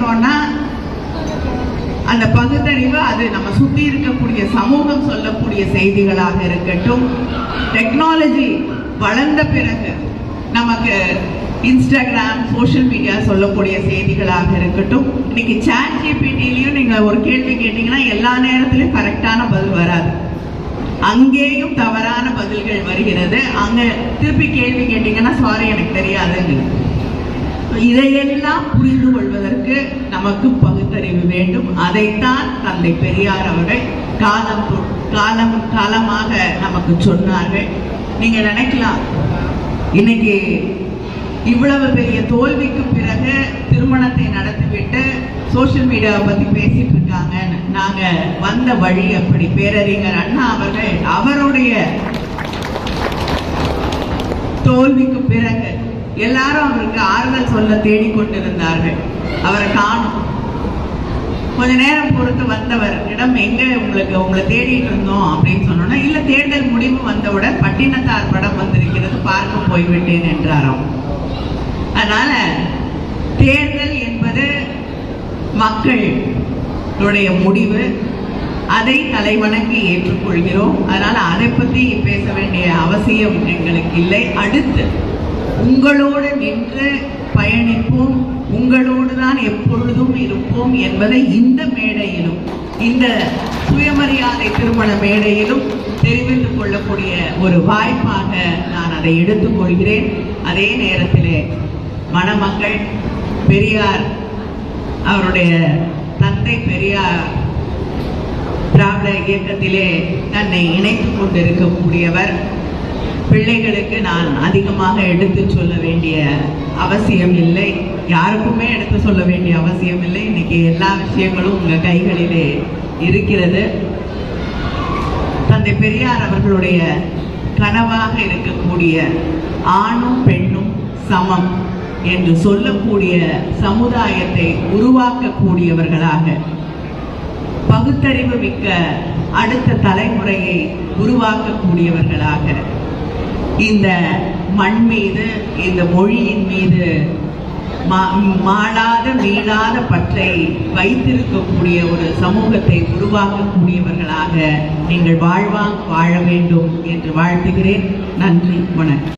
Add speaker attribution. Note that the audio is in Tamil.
Speaker 1: வந்தோம்னா அந்த பகுத்தறிவு அது நம்ம சுத்தி இருக்கக்கூடிய சமூகம் சொல்லக்கூடிய செய்திகளாக இருக்கட்டும், டெக்னாலஜி வளர்ந்த பிறகு நமக்கு இன்ஸ்டாகிராம் சோஷியல் மீடியா சொல்லக்கூடிய செய்திகளாக இருக்கட்டும். இன்னைக்கு சாட் ஜிபிடிலையும் நீங்க ஒரு கேள்வி கேட்டீங்கன்னா எல்லா நேரத்திலும் கரெக்டான பதில் வராது, அங்கேயும் தவறான பதில்கள் வருகிறது. அங்க திருப்பி கேள்வி கேட்டீங்கன்னா சாரி எனக்கு தெரியாதுங்க. இதையெல்லாம் புரிந்து கொள்வதற்கு நமக்கு பகுத்தறிவு வேண்டும். அதைத்தான் தந்தை பெரியார் அவர்கள் காலமாக நமக்கு சொன்னார்கள். நீங்க நினைக்கலாம் இன்னைக்கு இவ்வளவு பெரிய தோல்விக்கு பிறகு திருமணத்தை நடத்திவிட்டு சோசியல் மீடியாவை பத்தி பேசிட்டு இருக்காங்க. நாங்க வந்த வழி அப்படி. பேரறிஞர் அண்ணா அவர்கள் அவருடைய தோல்விக்கு பிறகு எல்லாரும் அவருக்கு ஆறுதல் சொல்ல தேடிக்கொண்டிருந்தார்கள். அவரை காணும். கொஞ்ச நேரம் பொறுத்து வந்தவர் இடம் எங்க உங்களை தேடிட்டு இருந்தோம் அப்படின்னு சொன்னோம்னா, இல்ல தேர்தல் முடிவு வந்தவுடன் பட்டினத்தார் படம் வந்திருக்கிறது பார்க்க போய்விட்டேன் என்றாராம். அதனால தேர்தல் என்பது மக்களுடைய முடிவு, அதை தலைவணங்கி ஏற்றுக்கொள்கிறோம். அதனால அதை பத்தி பேச வேண்டிய அவசியம் எங்களுக்கு இல்லை. அடுத்து உங்களோடு நின்று பயணிப்போம், உங்களோடு தான் எப்பொழுதும் இருப்போம் என்பதை இந்த மேடையிலும் இந்த சுயமரியாதை திருமண மேடையிலும் தெரிவித்துக் கொள்ளக்கூடிய ஒரு வாய்ப்பாக நான் அதை எடுத்துக்கொள்கிறேன். அதே நேரத்திலே மணமக்கள் பெரியார் அவருடைய தந்தை பெரியார் திராவிட இயக்கத்திலே தன்னை இணைத்துக் கொண்டிருக்கக்கூடியவர். பிள்ளைகளுக்கு நான் அதிகமாக எடுத்து சொல்ல வேண்டிய அவசியம் இல்லை, யாருக்குமே எடுத்து சொல்ல வேண்டிய அவசியம் இல்லை. இன்னைக்கு எல்லா விஷயங்களும் உங்க கைகளிலே இருக்கிறது. தந்தை பெரியார் அவர்களுடைய கனவாக இருக்கக்கூடிய ஆணும் பெண்ணும் சமம் என்று சொல்லக்கூடிய சமுதாயத்தை உருவாக்கக்கூடியவர்களாக, பகுத்தறிவு மிக்க அடுத்த தலைமுறையை உருவாக்கக்கூடியவர்களாக, இந்த மண் மீது இந்த மொழியின் மீது மாளாத மீளாத பற்றை வைத்திருக்கக்கூடிய ஒரு சமூகத்தை உருவாக்கக்கூடியவர்களாக நீங்கள் வாழ வேண்டும் என்று வாழ்த்துகிறேன். நன்றி, வணக்கம்.